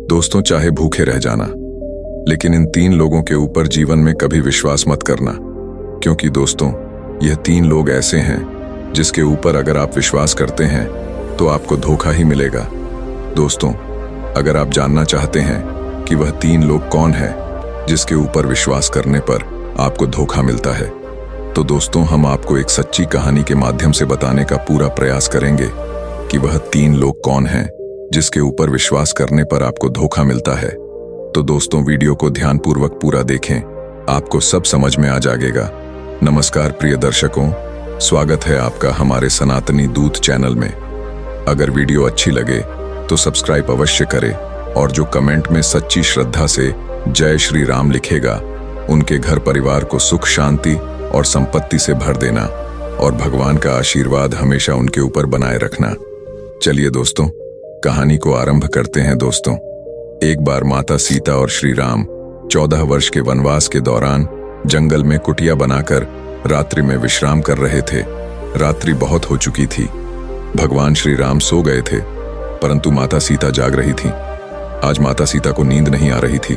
दोस्तों, चाहे भूखे रह जाना, लेकिन इन 3 लोगों के ऊपर जीवन में कभी विश्वास मत करना, क्योंकि दोस्तों, यह 3 लोग ऐसे हैं जिसके ऊपर अगर आप विश्वास करते हैं तो आपको धोखा ही मिलेगा। दोस्तों, अगर आप जानना चाहते हैं कि वह 3 लोग कौन है जिसके ऊपर विश्वास करने पर आपको धोखा मिलता है, तो दोस्तों, हम आपको एक सच्ची कहानी के माध्यम से बताने का पूरा प्रयास करेंगे कि वह 3 लोग कौन हैं जिसके ऊपर विश्वास करने पर आपको धोखा मिलता है। तो दोस्तों, वीडियो को ध्यानपूर्वक पूरा देखें, आपको सब समझ में आ जाएगा। नमस्कार प्रिय दर्शकों, स्वागत है आपका हमारे सनातनी दूत चैनल में। अगर वीडियो अच्छी लगे तो सब्सक्राइब अवश्य करें और जो कमेंट में सच्ची श्रद्धा से जय श्री राम लिखेगा, उनके घर परिवार को सुख, शांति और संपत्ति से भर देना और भगवान का आशीर्वाद हमेशा उनके ऊपर बनाए रखना। चलिए दोस्तों, कहानी को आरंभ करते हैं। दोस्तों, एक बार माता सीता और श्री राम 14 वर्ष के वनवास के दौरान जंगल में कुटिया बनाकर रात्रि में विश्राम कर रहे थे। रात्रि बहुत हो चुकी थी। भगवान श्री राम सो गए थे, परंतु माता सीता जाग रही थी। आज माता सीता को नींद नहीं आ रही थी,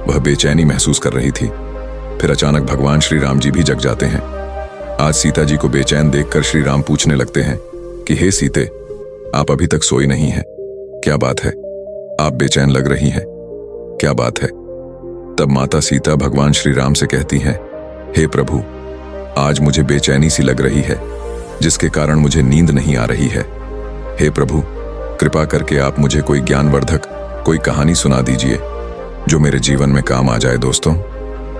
वह बेचैनी महसूस कर रही थी। फिर अचानक भगवान श्री राम जी भी जग जाते हैं। आज सीता जी को बेचैन देखकर श्री राम पूछने लगते हैं कि हे सीते, आप अभी तक सोई नहीं हैं, क्या बात है? आप बेचैन लग रही हैं, क्या बात है? तब माता सीता भगवान श्री राम से कहती हैं, हे प्रभु, आज मुझे बेचैनी सी लग रही है, जिसके कारण मुझे नींद नहीं आ रही है। हे प्रभु, कृपा करके आप मुझे कोई ज्ञानवर्धक कोई कहानी सुना दीजिए जो मेरे जीवन में काम आ जाए। दोस्तों,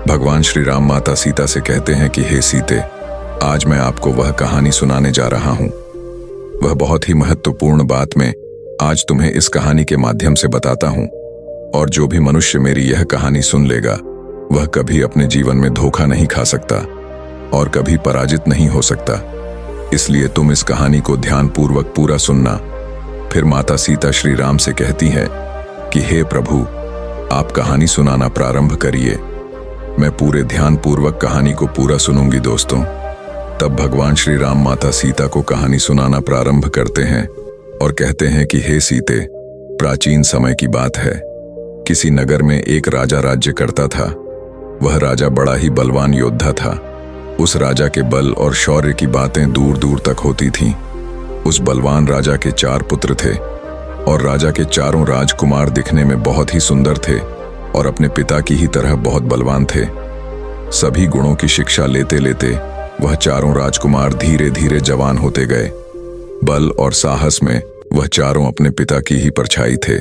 भगवान श्री राम माता सीता से कहते हैं कि हे सीते, आज मैं आपको वह कहानी सुनाने जा रहा हूं। वह बहुत ही महत्वपूर्ण बात मैं आज तुम्हें इस कहानी के माध्यम से बताता हूं, और जो भी मनुष्य मेरी यह कहानी सुन लेगा वह कभी अपने जीवन में धोखा नहीं खा सकता और कभी पराजित नहीं हो सकता। इसलिए तुम इस कहानी को ध्यानपूर्वक पूरा सुनना। फिर माता सीता श्री राम से कहती है कि हे प्रभु, आप कहानी सुनाना प्रारंभ करिए, मैं पूरे ध्यानपूर्वक कहानी को पूरा सुनूंगी। दोस्तों, तब भगवान श्री राम माता सीता को कहानी सुनाना प्रारंभ करते हैं और कहते हैं कि हे सीते, प्राचीन समय की बात है। किसी नगर में एक राजा राज्य करता था। वह राजा बड़ा ही बलवान योद्धा था। उस राजा के बल और शौर्य की बातें दूर दूर तक होती थीं। उस बलवान राजा के 4 पुत्र थे और राजा के चारों राजकुमार दिखने में बहुत ही सुंदर थे और अपने पिता की ही तरह बहुत बलवान थे। सभी गुणों की शिक्षा लेते लेते वह चारों राजकुमार धीरे धीरे जवान होते गए। बल और साहस में वह चारों अपने पिता की ही परछाई थे।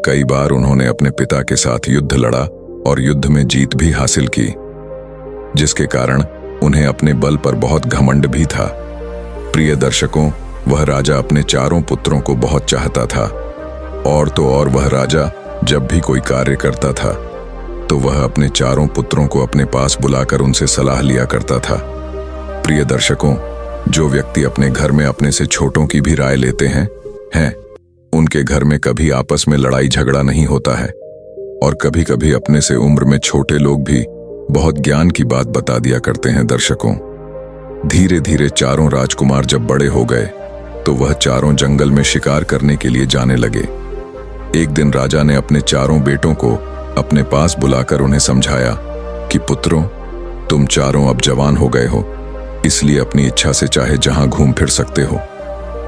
कई बार उन्होंने अपने पिता के साथ युद्ध लड़ा और युद्ध में जीत भी हासिल की, जिसके कारण उन्हें अपने बल पर बहुत घमंड भी था। प्रिय दर्शकों, वह राजा अपने चारों पुत्रों को बहुत चाहता था, और तो और वह राजा जब भी कोई कार्य करता था तो वह अपने चारों पुत्रों को अपने पास बुलाकर उनसे सलाह लिया करता था। प्रिय दर्शकों, जो व्यक्ति अपने घर में अपने से छोटों की भी राय लेते हैं, उनके घर में कभी आपस में लड़ाई झगड़ा नहीं होता है, और कभी कभी अपने से उम्र में छोटे लोग भी बहुत ज्ञान की बात बता दिया करते हैं। दर्शकों, धीरे धीरे चारों राजकुमार जब बड़े हो गए तो वह चारों जंगल में शिकार करने के लिए जाने लगे। एक दिन राजा ने अपने चारों बेटों को अपने पास बुलाकर उन्हें समझाया कि पुत्रों, तुम चारों अब जवान हो गए हो, इसलिए अपनी इच्छा से चाहे जहां घूम फिर सकते हो,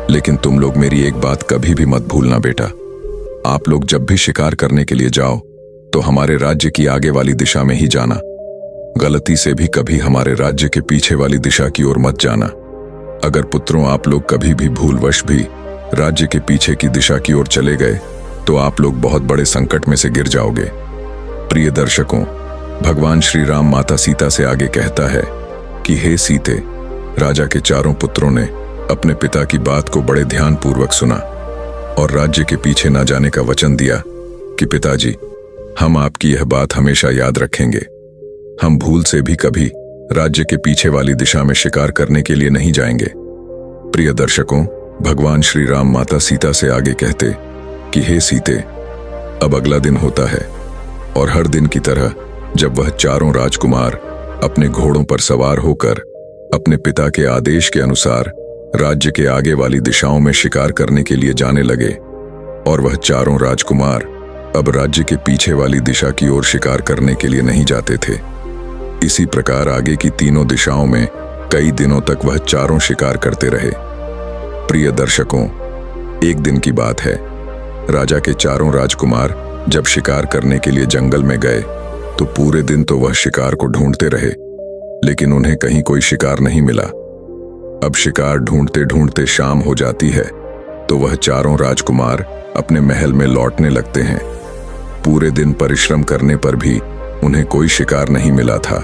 लेकिन तुम लोग मेरी एक बात कभी भी मत भूलना बेटा। आप लोग जब भी शिकार करने के लिए जाओ तो हमारे राज्य की आगे वाली दिशा में ही जाना। गलती से भी कभी हमारे राज्य के पीछे वाली दिशा की ओर मत जाना। अगर पुत्रों आप लोग कभी भी भूलवश भी राज्य के पीछे की दिशा की ओर चले गए तो आप लोग बहुत बड़े संकट में से गिर जाओगे। प्रिय दर्शकों, भगवान श्री राम माता सीता से आगे कहता है कि हे सीते, राजा के चारों पुत्रों ने अपने पिता की बात को बड़े ध्यानपूर्वक सुना और राज्य के पीछे न जाने का वचन दिया कि पिताजी, हम आपकी यह बात हमेशा याद रखेंगे। हम भूल से भी कभी राज्य के पीछे वाली दिशा में शिकार करने के लिए नहीं जाएंगे। प्रिय दर्शकों, भगवान श्री राम माता सीता से आगे कहते कि हे सीते, अब अगला दिन होता है और हर दिन की तरह जब वह चारों राजकुमार अपने घोड़ों पर सवार होकर अपने पिता के आदेश के अनुसार राज्य के आगे वाली दिशाओं में शिकार करने के लिए जाने लगे, और वह चारों राजकुमार अब राज्य के पीछे वाली दिशा की ओर शिकार करने के लिए नहीं जाते थे। इसी प्रकार आगे की तीनों दिशाओं में कई दिनों तक वह चारों शिकार करते रहे। प्रिय दर्शकों, एक दिन की बात है, राजा के चारों राजकुमार जब शिकार करने के लिए जंगल में गए तो पूरे दिन तो वह शिकार को ढूंढते रहे, लेकिन उन्हें कहीं कोई शिकार नहीं मिला। अब शिकार ढूंढते ढूंढते शाम हो जाती है तो वह चारों राजकुमार अपने महल में लौटने लगते हैं। पूरे दिन परिश्रम करने पर भी उन्हें कोई शिकार नहीं मिला था।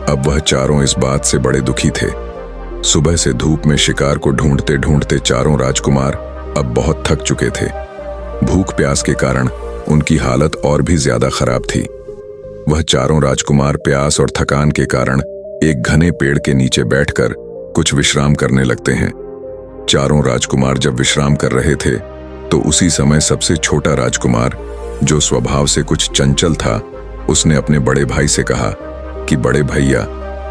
अब वह चारों इस बात से बड़े दुखी थे। सुबह से धूप में शिकार को ढूंढते ढूंढते चारों राजकुमार अब बहुत थक चुके थे। भूख प्यास के कारण उनकी हालत और भी ज्यादा खराब थी। वह चारों राजकुमार प्यास और थकान के कारण एक घने पेड़ के नीचे बैठकर कुछ विश्राम करने लगते हैं। चारों राजकुमार जब विश्राम कर रहे थे तो उसी समय सबसे छोटा राजकुमार, जो स्वभाव से कुछ चंचल था, उसने अपने बड़े भाई से कहा कि बड़े भैया,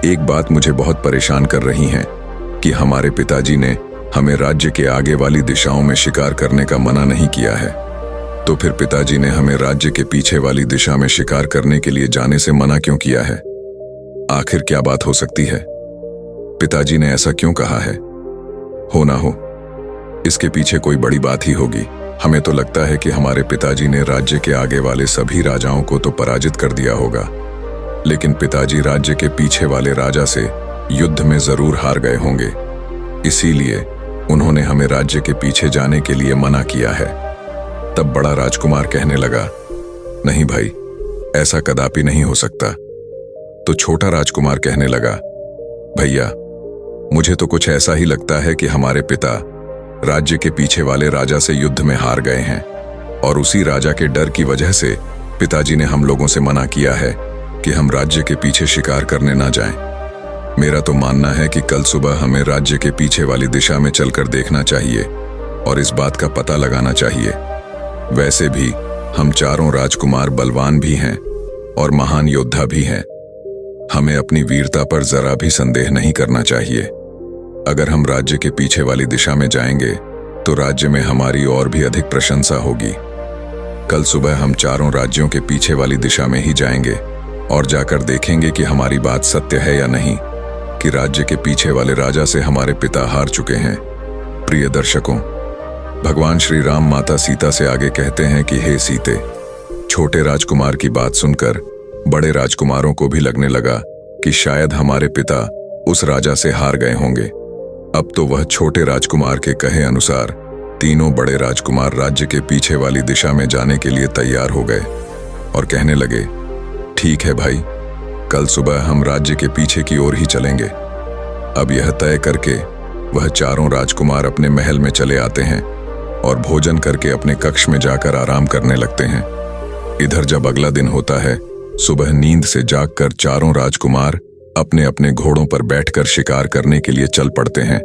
एक बात मुझे बहुत परेशान कर रही है कि हमारे पिताजी ने हमें राज्य के आगे वाली दिशाओं में शिकार करने का मना नहीं किया है, तो फिर पिताजी ने हमें राज्य के पीछे वाली दिशा में शिकार करने के लिए जाने से मना क्यों किया है? आखिर क्या बात हो सकती है? पिताजी ने ऐसा क्यों कहा है? हो ना हो, इसके पीछे कोई बड़ी बात ही होगी। हमें तो लगता है कि हमारे पिताजी ने राज्य के आगे वाले सभी राजाओं को तो पराजित कर दिया होगा, लेकिन पिताजी राज्य के पीछे वाले राजा से युद्ध में जरूर हार गए होंगे, इसीलिए उन्होंने हमें राज्य के पीछे जाने के लिए मना किया है। तब बड़ा राजकुमार कहने लगा, नहीं भाई, ऐसा कदापि नहीं हो सकता। तो छोटा राजकुमार कहने लगा, भैया, मुझे तो कुछ ऐसा ही लगता है कि हमारे पिता राज्य के पीछे वाले राजा से युद्ध में हार गए हैं और उसी राजा के डर की वजह से पिताजी ने हम लोगों से मना किया है कि हम राज्य के पीछे शिकार करने ना जाएं। मेरा तो मानना है कि कल सुबह हमें राज्य के पीछे वाली दिशा में चलकर देखना चाहिए और इस बात का पता लगाना चाहिए। वैसे भी हम चारों राजकुमार बलवान भी हैं और महान योद्धा भी हैं। हमें अपनी वीरता पर जरा भी संदेह नहीं करना चाहिए। अगर हम राज्य के पीछे वाली दिशा में जाएंगे तो राज्य में हमारी और भी अधिक प्रशंसा होगी। कल सुबह हम चारों राज्यों के पीछे वाली दिशा में ही जाएंगे और जाकर देखेंगे कि हमारी बात सत्य है या नहीं, कि राज्य के पीछे वाले राजा से हमारे पिता हार चुके हैं। प्रिय दर्शकों, भगवान श्री राम माता सीता से आगे कहते हैं कि हे सीते, छोटे राजकुमार की बात सुनकर बड़े राजकुमारों को भी लगने लगा कि शायद हमारे पिता उस राजा से हार गए होंगे। अब तो वह छोटे राजकुमार के कहे अनुसार तीनों बड़े राजकुमार राज्य के पीछे वाली दिशा में जाने के लिए तैयार हो गए और कहने लगे, ठीक है भाई, कल सुबह हम राज्य के पीछे की ओर ही चलेंगे। अब यह तय करके वह चारों राजकुमार अपने महल में चले आते हैं और भोजन करके अपने कक्ष में जाकर आराम करने लगते हैं। इधर जब अगला दिन होता है, सुबह नींद से जागकर चारों राजकुमार अपने अपने घोड़ों पर बैठकर शिकार करने के लिए चल पड़ते हैं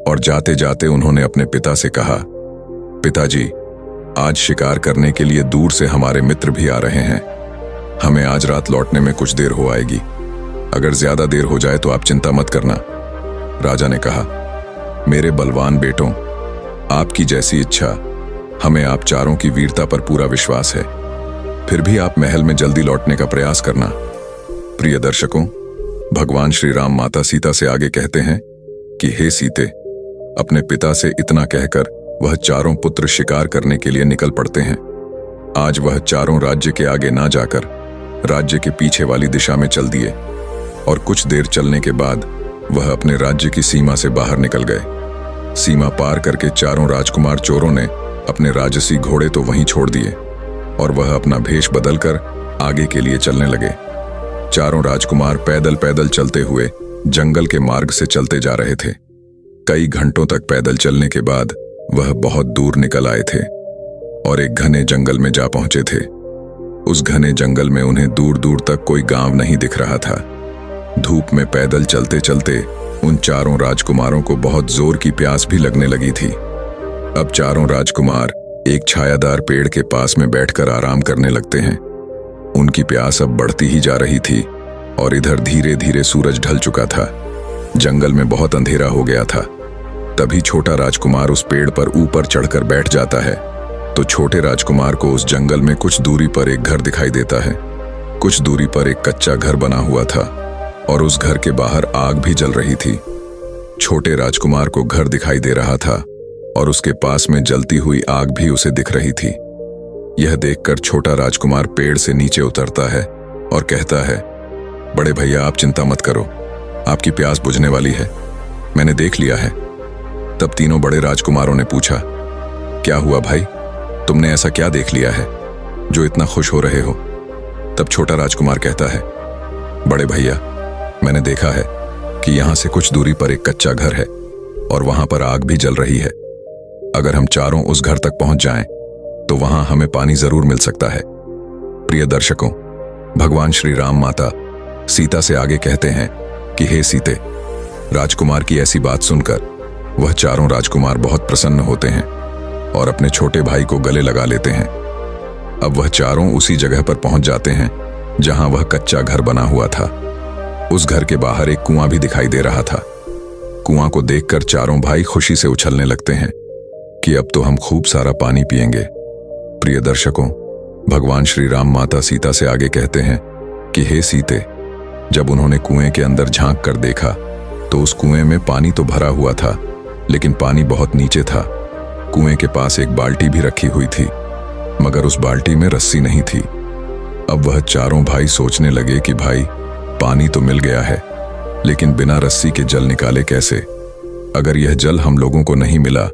और जाते जाते उन्होंने अपने पिता से कहा, पिताजी, आज शिकार करने के लिए दूर से हमारे मित्र भी आ रहे हैं। हमें आज रात लौटने में कुछ देर हो आएगी। अगर ज्यादा देर हो जाए तो आप चिंता मत करना। राजा ने कहा, मेरे बलवान बेटों, आपकी जैसी इच्छा। हमें आप चारों की वीरता पर पूरा विश्वास है, फिर भी आप महल में जल्दी लौटने का प्रयास करना। प्रिय दर्शकों, भगवान श्री राम माता सीता से आगे कहते हैं कि हे सीते, अपने पिता से इतना कहकर वह चारों पुत्र शिकार करने के लिए निकल पड़ते हैं। आज वह चारों राज्य के आगे ना जाकर राज्य के पीछे वाली दिशा में चल दिए और कुछ देर चलने के बाद वह अपने राज्य की सीमा से बाहर निकल गए। सीमा पार करके चारों राजकुमार चोरों ने अपने राजसी घोड़े तो वहीं छोड़ दिए और वह अपना भेष बदलकर आगे के लिए चलने लगे। चारों राजकुमार पैदल पैदल चलते हुए जंगल के मार्ग से चलते जा रहे थे। कई घंटों तक पैदल चलने के बाद वह बहुत दूर निकल आए थे और एक घने जंगल में जा पहुंचे थे। उस घने जंगल में उन्हें दूर दूर तक कोई गांव नहीं दिख रहा था। धूप में पैदल चलते चलते उन चारों राजकुमारों को बहुत जोर की प्यास भी लगने लगी थी। अब चारों राजकुमार एक छायादार पेड़ के पास में बैठकर आराम करने लगते हैं। उनकी प्यास अब बढ़ती ही जा रही थी और इधर धीरे धीरे सूरज ढल चुका था। जंगल में बहुत अंधेरा हो गया था। तभी छोटा राजकुमार उस पेड़ पर ऊपर चढ़कर बैठ जाता है तो छोटे राजकुमार को उस जंगल में कुछ दूरी पर एक घर दिखाई देता है। कुछ दूरी पर एक कच्चा घर बना हुआ था और उस घर के बाहर आग भी जल रही थी। छोटे राजकुमार को घर दिखाई दे रहा था और उसके पास में जलती हुई आग भी उसे दिख रही थी। यह देखकर छोटा राजकुमार पेड़ से नीचे उतरता है और कहता है, बड़े भैया आप चिंता मत करो, आपकी प्यास बुझने वाली है, मैंने देख लिया है। तब तीनों बड़े राजकुमारों ने पूछा, क्या हुआ भाई, तुमने ऐसा क्या देख लिया है जो इतना खुश हो रहे हो? तब छोटा राजकुमार कहता है, बड़े भैया मैंने देखा है कि यहां से कुछ दूरी पर एक कच्चा घर है और वहां पर आग भी जल रही है। अगर हम चारों उस घर तक पहुंच जाएं तो वहां हमें पानी जरूर मिल सकता है। प्रिय दर्शकों, भगवान श्री राम माता सीता से आगे कहते हैं कि हे सीते। राजकुमार की ऐसी बात सुनकर वह चारों राजकुमार बहुत प्रसन्न होते हैं और अपने छोटे भाई को गले लगा लेते हैं। अब वह चारों उसी जगह पर पहुंच जाते हैं जहां वह कच्चा घर बना हुआ था। उस घर के बाहर एक कुआं भी दिखाई दे रहा था। कुआं को देखकर चारों भाई खुशी से उछलने लगते हैं कि अब तो हम खूब सारा पानी पिएंगे। प्रिय दर्शकों, भगवान श्री राम माता सीता से आगे कहते हैं कि हे सीते, जब उन्होंने कुएं के अंदर झांक कर देखा तो उस कुएं में पानी तो भरा हुआ था, लेकिन पानी बहुत नीचे था। कुएं के पास एक बाल्टी भी रखी हुई थी, मगर उस बाल्टी में रस्सी नहीं थी। अब वह चारों भाई सोचने लगे कि भाई पानी तो मिल गया है, लेकिन बिना रस्सी के जल निकाले कैसे? अगर यह जल हम लोगों को नहीं मिला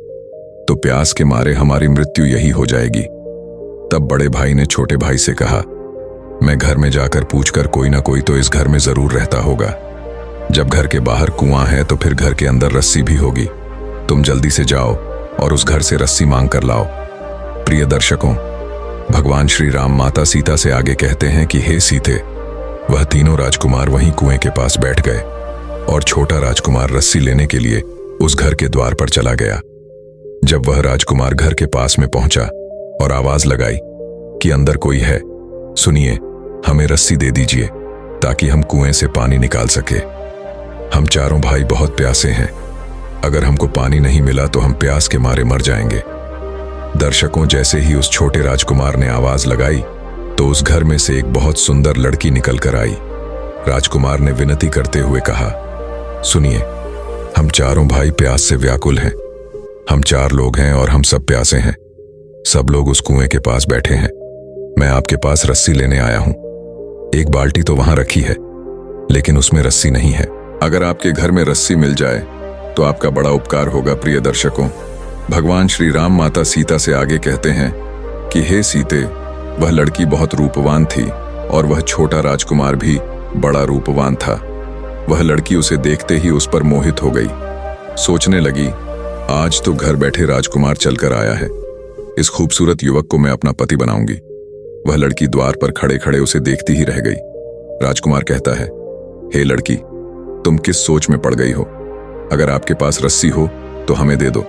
तो प्यास के मारे हमारी मृत्यु यही हो जाएगी। तब बड़े भाई ने छोटे भाई से कहा, मैं घर में जाकर पूछकर कोई ना कोई तो इस घर में जरूर रहता होगा। जब घर के बाहर कुआं है तो फिर घर के अंदर रस्सी भी होगी। तुम जल्दी से जाओ और उस घर से रस्सी मांग कर लाओ। प्रिय दर्शकों, भगवान श्री राम माता सीता से आगे कहते हैं कि हे सीते, वह तीनों राजकुमार वहीं कुएं के पास बैठ गए और छोटा राजकुमार रस्सी लेने के लिए उस घर के द्वार पर चला गया। जब वह राजकुमार घर के पास में पहुंचा और आवाज लगाई कि अंदर कोई है, सुनिए, हमें रस्सी दे दीजिए ताकि हम कुएं से पानी निकाल सके। हम चारों भाई बहुत प्यासे हैं, अगर हमको पानी नहीं मिला तो हम प्यास के मारे मर जाएंगे। दर्शकों, जैसे ही उस छोटे राजकुमार ने आवाज लगाई तो उस घर में से एक बहुत सुंदर लड़की निकल कर आई। राजकुमार ने विनती करते हुए कहा, सुनिए, हम चारों भाई प्यास से व्याकुल हैं। हम 4 लोग हैं और हम सब प्यासे हैं। सब लोग उस कुएं के पास बैठे हैं। मैं आपके पास रस्सी लेने आया हूं। एक बाल्टी तो वहां रखी है, लेकिन उसमें रस्सी नहीं है। अगर आपके घर में रस्सी मिल जाए तो आपका बड़ा उपकार होगा। प्रिय दर्शकों, भगवान श्री राम माता सीता से आगे कहते हैं कि हे सीते, वह लड़की बहुत रूपवान थी और वह छोटा राजकुमार भी बड़ा रूपवान था। वह लड़की उसे देखते ही उस पर मोहित हो गई। सोचने लगी, आज तो घर बैठे राजकुमार चलकर आया है, इस खूबसूरत युवक को मैं अपना पति बनाऊंगी। वह लड़की द्वार पर खड़े खड़े उसे देखती ही रह गई। राजकुमार कहता है, हे लड़की, तुम किस सोच में पड़ गई हो? अगर आपके पास रस्सी हो तो हमें दे दो।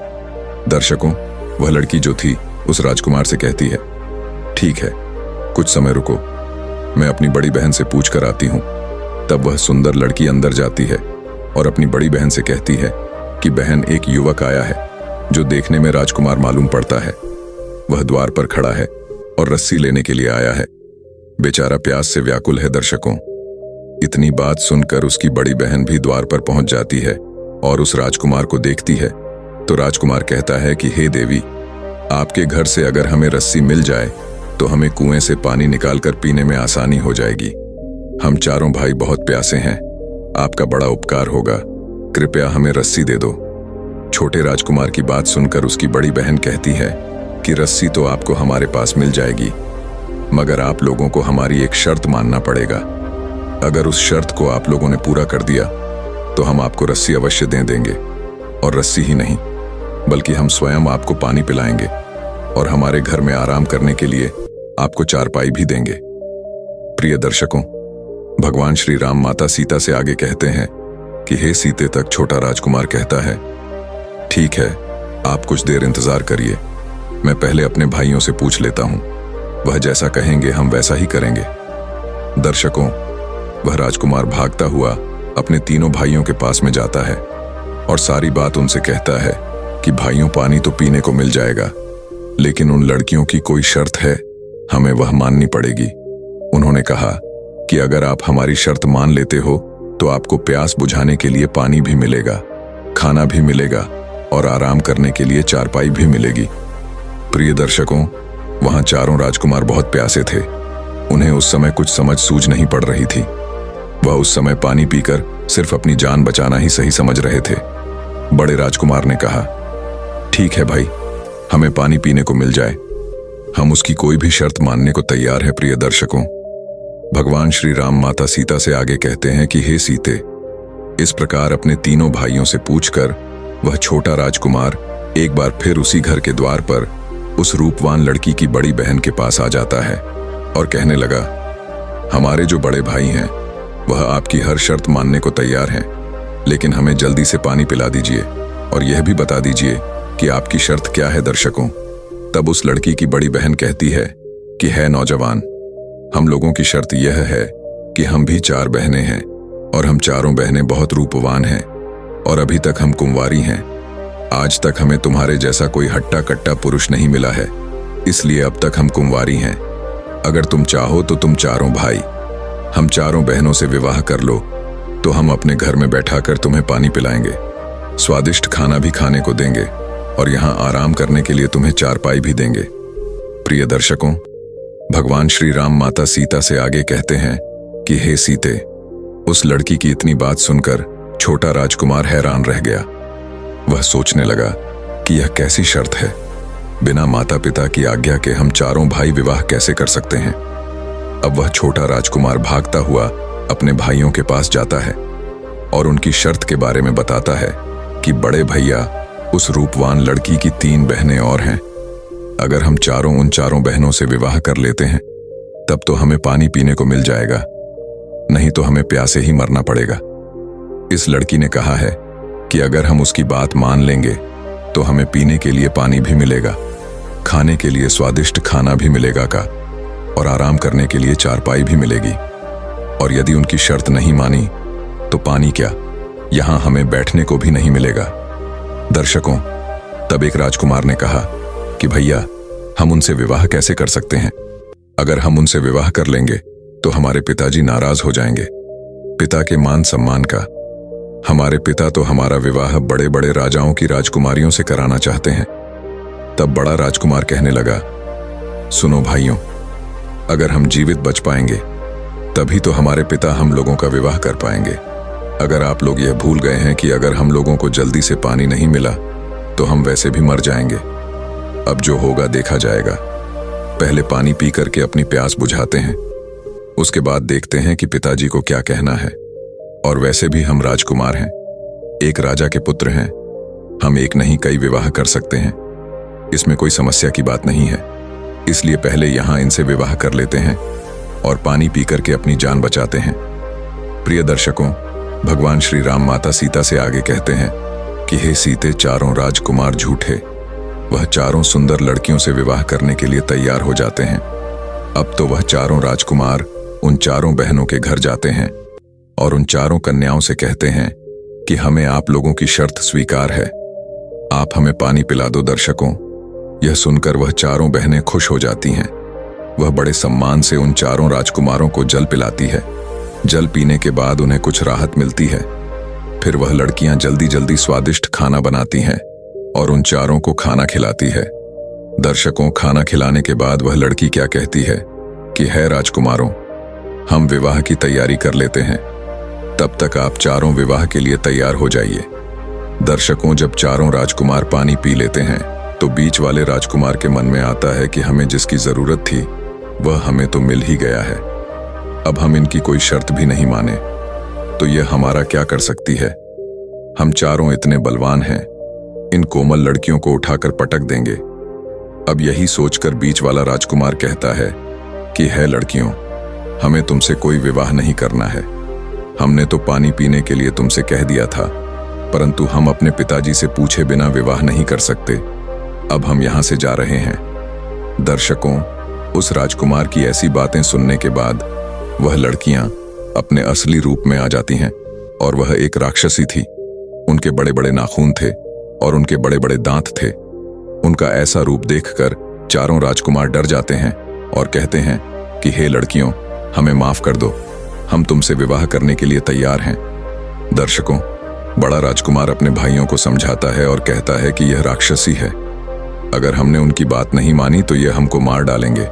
दर्शकों, वह लड़की जो थी उस राजकुमार से कहती है, ठीक है, कुछ समय रुको, मैं अपनी बड़ी बहन से पूछ कर आती हूं। तब वह सुंदर लड़की अंदर जाती है और अपनी बड़ी बहन से कहती है कि बहन, एक युवक आया है जो देखने में राजकुमार मालूम पड़ता है। वह द्वार पर खड़ा है और रस्सी लेने के लिए आया है। बेचारा प्यास से व्याकुल है। दर्शकों, इतनी बात सुनकर उसकी बड़ी बहन भी द्वार पर पहुंच जाती है और उस राजकुमार को देखती है तो राजकुमार कहता है कि हे देवी, आपके घर से अगर हमें रस्सी मिल जाए तो हमें कुएं से पानी निकालकर पीने में आसानी हो जाएगी। हम चारों भाई बहुत प्यासे हैं, आपका बड़ा उपकार होगा, कृपया हमें रस्सी दे दो। छोटे राजकुमार की बात सुनकर उसकी बड़ी बहन कहती है कि रस्सी तो आपको हमारे पास मिल जाएगी, मगर आप लोगों को हमारी एक शर्त मानना पड़ेगा। अगर उस शर्त को आप लोगों ने पूरा कर दिया तो हम आपको रस्सी अवश्य दे देंगे, और रस्सी ही नहीं बल्कि हम स्वयं आपको पानी पिलाएंगे और हमारे घर में आराम करने के लिए आपको चारपाई भी देंगे। प्रिय दर्शकों, भगवान श्री राम माता सीता से आगे कहते हैं कि हे सीते। तक छोटा राजकुमार कहता है, ठीक है, आप कुछ देर इंतजार करिए, मैं पहले अपने भाइयों से पूछ लेता हूं, वह जैसा कहेंगे हम वैसा ही करेंगे। दर्शकों, वह राजकुमार भागता हुआ अपने तीनों भाइयों के पास में जाता है और सारी बात उनसे कहता है कि भाइयों, पानी तो पीने को मिल जाएगा, लेकिन उन लड़कियों की कोई शर्त है, हमें वह माननी पड़ेगी। उन्होंने कहा कि अगर आप हमारी शर्त मान लेते हो तो आपको प्यास बुझाने के लिए पानी भी मिलेगा, खाना भी मिलेगा और आराम करने के लिए चारपाई भी मिलेगी। प्रिय दर्शकों, वहां चारों राजकुमार बहुत प्यासे थे। उन्हें उस समय कुछ समझ सूझ नहीं पड़ रही थी। वह उस समय पानी पीकर सिर्फ अपनी जान बचाना ही सही समझ रहे थे। बड़े राजकुमार ने कहा, ठीक है भाई, हमें पानी पीने को मिल जाए, हम उसकी कोई भी शर्त मानने को तैयार है। प्रिय दर्शकों, भगवान श्री राम माता सीता से आगे कहते हैं कि हे सीते, इस प्रकार अपने तीनों भाइयों से पूछकर वह छोटा राजकुमार एक बार फिर उसी घर के द्वार पर उस रूपवान लड़की की बड़ी बहन के पास आ जाता है और कहने लगा, हमारे जो बड़े भाई हैं वह आपकी हर शर्त मानने को तैयार हैं, लेकिन हमें जल्दी से पानी पिला दीजिए और यह भी बता दीजिए कि आपकी शर्त क्या है। दर्शकों, तब उस लड़की की बड़ी बहन कहती है कि है नौजवान, हम लोगों की शर्त यह है कि हम भी 4 बहनें हैं और हम चारों बहनें बहुत रूपवान हैं और अभी तक हम कुंवारी हैं। आज तक हमें तुम्हारे जैसा कोई हट्टा कट्टा पुरुष नहीं मिला है, इसलिए अब तक हम कुंवारी हैं। अगर तुम चाहो तो तुम चारों भाई हम चारों बहनों से विवाह कर लो, तो हम अपने घर में बैठाकर तुम्हें पानी पिलाएंगे, स्वादिष्ट खाना भी खाने को देंगे और यहाँ आराम करने के लिए तुम्हें चारपाई भी देंगे। प्रिय दर्शकों, भगवान श्री राम माता सीता से आगे कहते हैं कि हे सीते, उस लड़की की इतनी बात सुनकर छोटा राजकुमार हैरान रह गया। वह सोचने लगा कि यह कैसी शर्त है, बिना माता पिता की आज्ञा के हम चारों भाई विवाह कैसे कर सकते हैं। अब वह छोटा राजकुमार भागता हुआ अपने भाइयों के पास जाता है और उनकी शर्त के बारे में बताता है कि बड़े भैया, उस रूपवान लड़की की 3 बहनें और हैं। अगर हम चारों उन चारों बहनों से विवाह कर लेते हैं तब तो हमें पानी पीने को मिल जाएगा, नहीं तो हमें प्यासे ही मरना पड़ेगा। इस लड़की ने कहा है कि अगर हम उसकी बात मान लेंगे तो हमें पीने के लिए पानी भी मिलेगा, खाने के लिए स्वादिष्ट खाना भी मिलेगा का और आराम करने के लिए चारपाई भी मिलेगी। और यदि उनकी शर्त नहीं मानी तो पानी क्या, यहां हमें बैठने को भी नहीं मिलेगा। दर्शकों, तब एक राजकुमार ने कहा कि भैया, हम उनसे विवाह कैसे कर सकते हैं? अगर हम उनसे विवाह कर लेंगे तो हमारे पिताजी नाराज हो जाएंगे, पिता के मान सम्मान का। हमारे पिता तो हमारा विवाह बड़े बड़े राजाओं की राजकुमारियों से कराना चाहते हैं। तब बड़ा राजकुमार कहने लगा, सुनो भाइयों, अगर हम जीवित बच पाएंगे तभी तो हमारे पिता हम लोगों का विवाह कर पाएंगे। अगर आप लोग यह भूल गए हैं कि अगर हम लोगों को जल्दी से पानी नहीं मिला तो हम वैसे भी मर जाएंगे। अब जो होगा देखा जाएगा। पहले पानी पी करके अपनी प्यास बुझाते हैं, उसके बाद देखते हैं कि पिताजी को क्या कहना है। और वैसे भी हम राजकुमार हैं, एक राजा के पुत्र हैं, हम एक नहीं कई विवाह कर सकते हैं, इसमें कोई समस्या की बात नहीं है। इसलिए पहले यहां इनसे विवाह कर लेते हैं और पानी पी करके अपनी जान बचाते हैं। प्रिय दर्शकों, भगवान श्री राम माता सीता से आगे कहते हैं कि हे सीते, चारों राजकुमार झूठे, वह चारों सुंदर लड़कियों से विवाह करने के लिए तैयार हो जाते हैं। अब तो वह चारों राजकुमार उन चारों बहनों के घर जाते हैं और उन चारों कन्याओं से कहते हैं कि हमें आप लोगों की शर्त स्वीकार है, आप हमें पानी पिला दो। दर्शकों, यह सुनकर वह चारों बहनें खुश हो जाती हैं। वह बड़े सम्मान से उन चारों राजकुमारों को जल पिलाती है। जल पीने के बाद उन्हें कुछ राहत मिलती है। फिर वह लड़कियां जल्दी जल्दी स्वादिष्ट खाना बनाती हैं और उन चारों को खाना खिलाती है। दर्शकों, खाना खिलाने के बाद वह लड़की क्या कहती है कि है राजकुमारों, हम विवाह की तैयारी कर लेते हैं, तब तक आप चारों विवाह के लिए तैयार हो जाइए। दर्शकों, जब चारों राजकुमार पानी पी लेते हैं तो बीच वाले राजकुमार के मन में आता है कि हमें जिसकी जरूरत थी वह हमें तो मिल ही गया है, अब हम इनकी कोई शर्त भी नहीं माने तो यह हमारा क्या कर सकती है। हम चारों इतने बलवान हैं, इन कोमल लड़कियों को उठाकर पटक देंगे। अब यही सोचकर बीच वाला राजकुमार कहता है कि है लड़कियों, हमें तुमसे कोई विवाह नहीं करना है। हमने तो पानी पीने के लिए तुमसे कह दिया था, परंतु हम अपने पिताजी से पूछे बिना विवाह नहीं कर सकते। अब हम यहां से जा रहे हैं। दर्शकों, उस राजकुमार की ऐसी बातें सुनने के बाद वह लड़कियां अपने असली रूप में आ जाती हैं और वह एक राक्षसी थी। उनके बड़े बड़े नाखून थे और उनके बड़े बड़े दांत थे। उनका ऐसा रूप देखकर चारों राजकुमार डर जाते हैं और कहते हैं कि हे लड़कियों, हमें माफ कर दो, हम तुमसे विवाह करने के लिए तैयार हैं। दर्शकों, बड़ा राजकुमार अपने भाइयों को समझाता है और कहता है कि यह राक्षसी है, अगर हमने उनकी बात नहीं मानी तो यह हमको मार डालेंगे।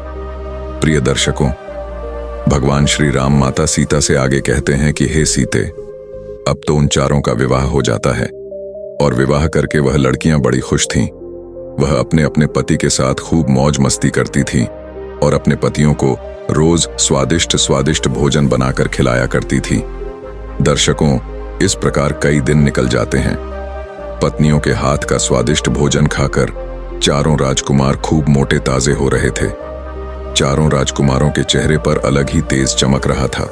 प्रिय दर्शकों, भगवान श्री राम माता सीता से आगे कहते हैं कि हे सीते, अब तो उन चारों का विवाह हो जाता है। और विवाह करके वह लड़कियां बड़ी खुश थीं। वह अपने अपने पति के साथ खूब मौज मस्ती करती थीं और अपने पतियों को रोज स्वादिष्ट स्वादिष्ट भोजन बनाकर खिलाया करती थी। दर्शकों, इस प्रकार कई दिन निकल जाते हैं। पत्नियों के हाथ का स्वादिष्ट भोजन खाकर चारों राजकुमार खूब मोटे ताजे हो रहे थे। चारों राजकुमारों के चेहरे पर अलग ही तेज चमक रहा था।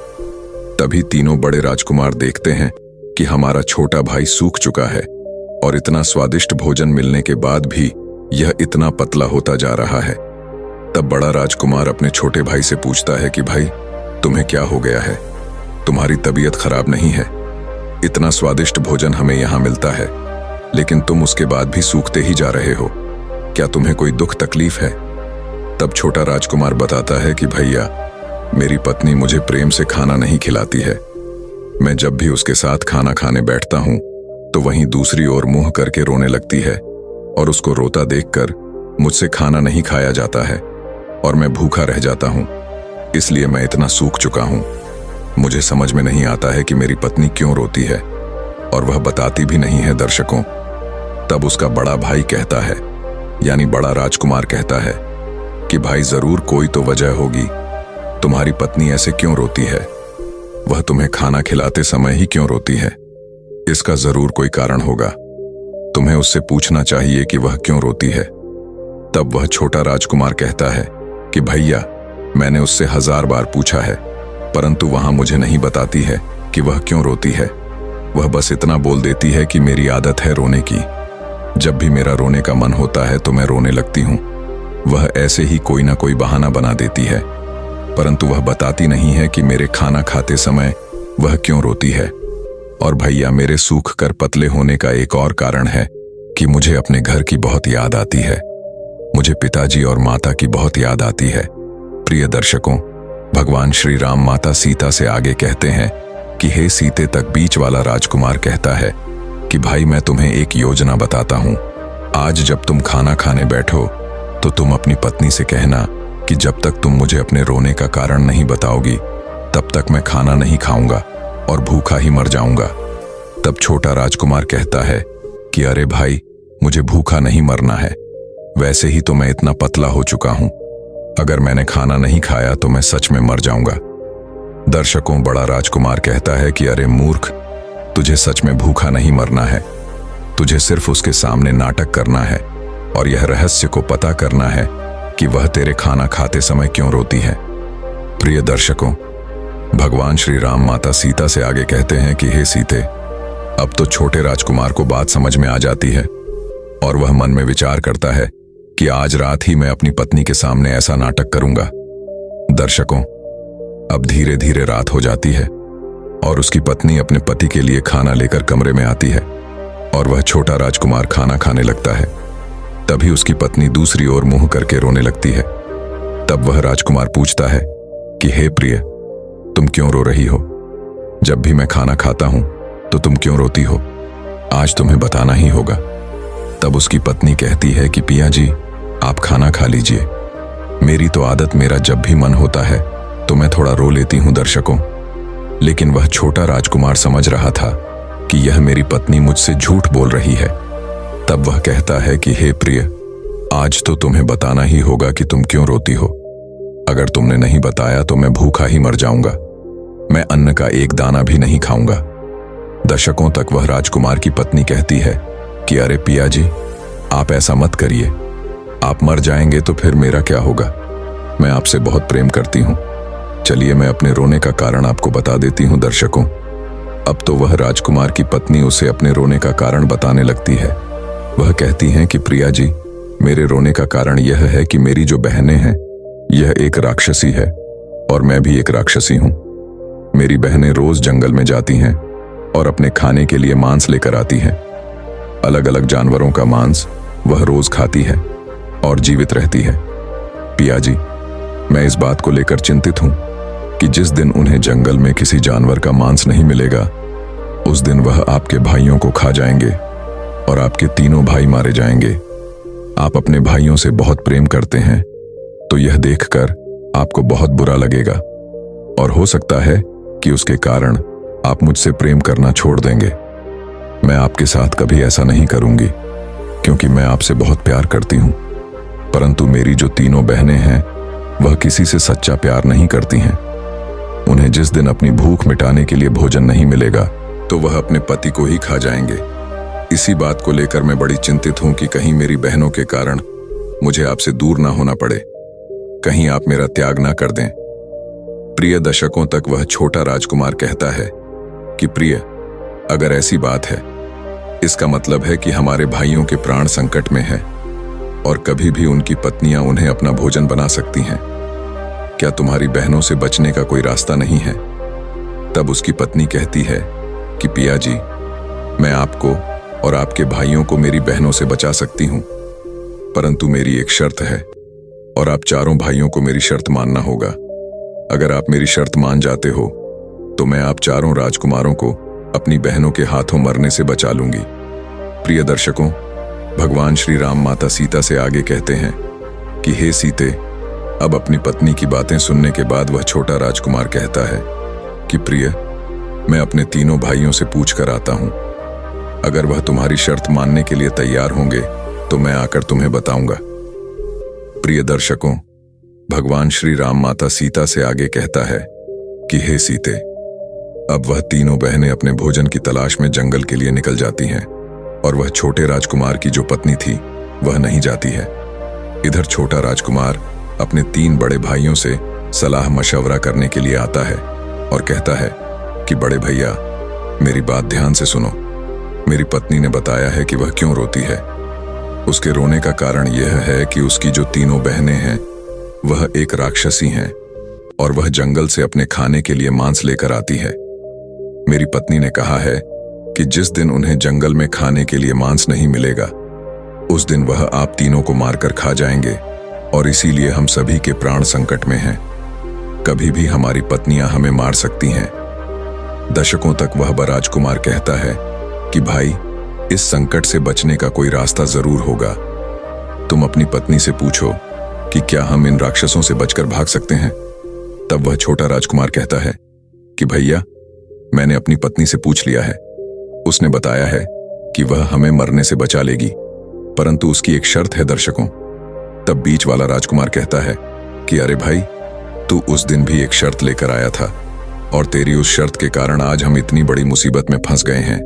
तभी तीनों बड़े राजकुमार देखते हैं कि हमारा छोटा भाई सूख चुका है और इतना स्वादिष्ट भोजन मिलने के बाद भी यह इतना पतला होता जा रहा है। तब बड़ा राजकुमार अपने छोटे भाई से पूछता है कि भाई, तुम्हें क्या हो गया है? तुम्हारी तबीयत खराब नहीं है? इतना स्वादिष्ट भोजन हमें यहाँ मिलता है, लेकिन तुम उसके बाद भी सूखते ही जा रहे हो। क्या तुम्हें कोई दुख तकलीफ है? तब छोटा राजकुमार बताता है कि भैया, मेरी पत्नी मुझे प्रेम से खाना नहीं खिलाती है। मैं जब भी उसके साथ खाना खाने बैठता हूँ तो वहीं दूसरी ओर मुंह करके रोने लगती है और उसको रोता देखकर मुझसे खाना नहीं खाया जाता है और मैं भूखा रह जाता हूँ। इसलिए मैं इतना सूख चुका हूँ। मुझे समझ में नहीं आता है कि मेरी पत्नी क्यों रोती है और वह बताती भी नहीं है। दर्शकों, तब उसका बड़ा भाई कहता है, यानी बड़ा राजकुमार कहता है कि भाई, जरूर कोई तो वजह होगी। तुम्हारी पत्नी ऐसे क्यों रोती है? वह तुम्हें खाना खिलाते समय ही क्यों रोती है? इसका जरूर कोई कारण होगा। तुम्हें उससे पूछना चाहिए कि वह क्यों रोती है। तब वह छोटा राजकुमार कहता है कि भैया, मैंने उससे 1000 बार पूछा है, परंतु वहां मुझे नहीं बताती है कि वह क्यों रोती है। वह बस इतना बोल देती है कि मेरी आदत है रोने की। जब भी मेरा रोने का मन होता है तो मैं रोने लगती हूँ। वह ऐसे ही कोई ना कोई बहाना बना देती है, परंतु वह बताती नहीं है कि मेरे खाना खाते समय वह क्यों रोती है। और भैया, मेरे सूख कर पतले होने का एक और कारण है कि मुझे अपने घर की बहुत याद आती है। मुझे पिताजी और माता की बहुत याद आती है। प्रिय दर्शकों, भगवान श्री राम माता सीता से आगे कहते हैं कि हे सीते, तक बीच वाला राजकुमार कहता है कि भाई, मैं तुम्हें एक योजना बताता हूं। आज जब तुम खाना खाने बैठो तो तुम अपनी पत्नी से कहना कि जब तक तुम मुझे अपने रोने का कारण नहीं बताओगी तब तक मैं खाना नहीं खाऊंगा और भूखा ही मर जाऊंगा। तब छोटा राजकुमार कहता है कि अरे भाई, मुझे भूखा नहीं मरना है, वैसे ही तो मैं इतना पतला हो चुका हूं। अगर मैंने खाना नहीं खाया तो मैं सच में मर जाऊंगा। दर्शकों, बड़ा राजकुमार कहता है कि अरे मूर्ख, तुझे सच में भूखा नहीं मरना है। तुझे सिर्फ उसके सामने नाटक करना है और यह रहस्य को पता करना है कि वह तेरे खाना खाते समय क्यों रोती है। प्रिय दर्शकों, भगवान श्री राम माता सीता से आगे कहते हैं कि हे सीते, अब तो छोटे राजकुमार को बात समझ में आ जाती है और वह मन में विचार करता है कि आज रात ही मैं अपनी पत्नी के सामने ऐसा नाटक करूंगा। दर्शकों, अब धीरे धीरे रात हो जाती है और उसकी पत्नी अपने पति के लिए खाना लेकर कमरे में आती है और वह छोटा राजकुमार खाना खाने लगता है। तभी उसकी पत्नी दूसरी ओर मुंह करके रोने लगती है। तब वह राजकुमार पूछता है कि हे प्रिय, तुम क्यों रो रही हो? जब भी मैं खाना खाता हूं तो तुम क्यों रोती हो? आज तुम्हें बताना ही होगा। तब उसकी पत्नी कहती है कि पिया जी, आप खाना खा लीजिए। मेरी तो आदत, मेरा जब भी मन होता है तो मैं थोड़ा रो लेती हूं। दर्शकों, लेकिन वह छोटा राजकुमार समझ रहा था कि यह मेरी पत्नी मुझसे झूठ बोल रही है। तब वह कहता है कि हे प्रिय, आज तो तुम्हें बताना ही होगा कि तुम क्यों रोती हो। अगर तुमने नहीं बताया तो मैं भूखा ही मर जाऊंगा। मैं अन्न का एक दाना भी नहीं खाऊंगा। दशकों तक वह राजकुमार की पत्नी कहती है कि अरे पिया जी, आप ऐसा मत करिए। आप मर जाएंगे तो फिर मेरा क्या होगा? मैं आपसे बहुत प्रेम करती हूं। चलिए, मैं अपने रोने का कारण आपको बता देती हूं। दर्शकों, अब तो वह राजकुमार की पत्नी उसे अपने रोने का कारण बताने लगती है। वह कहती हैं कि प्रिया जी, मेरे रोने का कारण यह है कि मेरी जो बहनें हैं यह एक राक्षसी है और मैं भी एक राक्षसी हूं। मेरी बहनें रोज जंगल में जाती हैं और अपने खाने के लिए मांस लेकर आती हैं। अलग अलग जानवरों का मांस वह रोज खाती है और जीवित रहती है। पिया जी, मैं इस बात को लेकर चिंतित हूं कि जिस दिन उन्हें जंगल में किसी जानवर का मांस नहीं मिलेगा, उस दिन वह आपके भाइयों को खा जाएंगे और आपके तीनों भाई मारे जाएंगे। आप अपने भाइयों से बहुत प्रेम करते हैं, तो यह देखकर आपको बहुत बुरा लगेगा और हो सकता है कि उसके कारण आप मुझसे प्रेम करना छोड़ देंगे। मैं आपके साथ कभी ऐसा नहीं करूंगी, क्योंकि मैं आपसे बहुत प्यार करती हूं। परंतु मेरी जो तीनों बहनें हैं, वह किसी से सच्चा प्यार नहीं करती हैं। उन्हें जिस दिन अपनी भूख मिटाने के लिए भोजन नहीं मिलेगा, तो वह अपने पति को ही खा जाएंगे। इसी बात को लेकर मैं बड़ी चिंतित हूं कि कहीं मेरी बहनों के कारण मुझे आपसे दूर ना होना पड़े, कहीं आप मेरा त्याग ना कर दें। प्रिय दशकों तक वह छोटा राजकुमार कहता है कि प्रिय, अगर ऐसी बात है, इसका मतलब है कि हमारे भाइयों के प्राण संकट में है और कभी भी उनकी पत्नियां उन्हें अपना भोजन बना सकती हैं। क्या तुम्हारी बहनों से बचने का कोई रास्ता नहीं है? तब उसकी पत्नी कहती है कि पिया जी, मैं आपको और आपके भाइयों को मेरी बहनों से बचा सकती हूं, परंतु मेरी एक शर्त है और आप चारों भाइयों को मेरी शर्त मानना होगा। अगर आप मेरी शर्त मान जाते हो, तो मैं आप चारों राजकुमारों को अपनी बहनों के हाथों मरने से बचा लूंगी। प्रिय दर्शकों, भगवान श्री राम माता सीता से आगे कहते हैं कि हे सीते, अब अपनी पत्नी की बातें सुनने के बाद वह छोटा राजकुमार कहता है कि प्रिय, मैं अपने तीनों भाइयों से पूछ कर आता हूं। अगर वह तुम्हारी शर्त मानने के लिए तैयार होंगे, तो मैं आकर तुम्हें बताऊंगा। प्रिय दर्शकों, भगवान श्री राम माता सीता से आगे कहता है कि हे सीते, अब वह तीनों बहनें अपने भोजन की तलाश में जंगल के लिए निकल जाती हैं और वह छोटे राजकुमार की जो पत्नी थी, वह नहीं जाती है। इधर छोटा राजकुमार अपने 3 बड़े भाइयों से सलाह मशवरा करने के लिए आता है और कहता है कि बड़े भैया, मेरी बात ध्यान से सुनो। मेरी पत्नी ने बताया है कि वह क्यों रोती है। उसके रोने का कारण यह है कि उसकी जो तीनों बहनें हैं, वह एक राक्षसी हैं और वह जंगल से अपने खाने के लिए मांस लेकर आती है। मेरी पत्नी ने कहा है कि जिस दिन उन्हें जंगल में खाने के लिए मांस नहीं मिलेगा, उस दिन वह आप तीनों को मारकर खा जाएंगे और इसीलिए हम सभी के प्राण संकट में हैं। कभी भी हमारी पत्नियां हमें मार सकती हैं। दशकों तक वह राजकुमार कहता है कि भाई, इस संकट से बचने का कोई रास्ता जरूर होगा। तुम अपनी पत्नी से पूछो कि क्या हम इन राक्षसों से बचकर भाग सकते हैं। तब वह छोटा राजकुमार कहता है कि भैया, मैंने अपनी पत्नी से पूछ लिया है। उसने बताया है कि वह हमें मरने से बचा लेगी, परंतु उसकी एक शर्त है। दर्शकों, तब बीच वाला राजकुमार कहता है कि अरे भाई, तू उस दिन भी एक शर्त लेकर आया था और तेरी उस शर्त के कारण आज हम इतनी बड़ी मुसीबत में फंस गए हैं।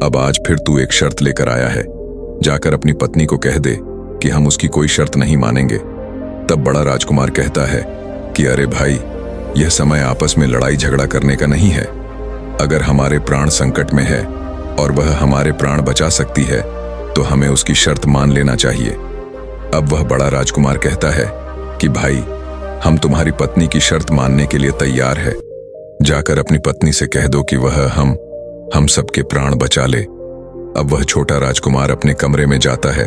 अब आज फिर तू एक शर्त लेकर आया है। जाकर अपनी पत्नी को कह दे कि हम उसकी कोई शर्त नहीं मानेंगे। तब बड़ा राजकुमार कहता है कि अरे भाई, यह समय आपस में लड़ाई झगड़ा करने का नहीं है। अगर हमारे प्राण संकट में है और वह हमारे प्राण बचा सकती है, तो हमें उसकी शर्त मान लेना चाहिए। अब वह बड़ा राजकुमार कहता है कि भाई, हम तुम्हारी पत्नी की शर्त मानने के लिए तैयार है। जाकर अपनी पत्नी से कह दो कि वह हम सबके प्राण बचा ले। अब वह छोटा राजकुमार अपने कमरे में जाता है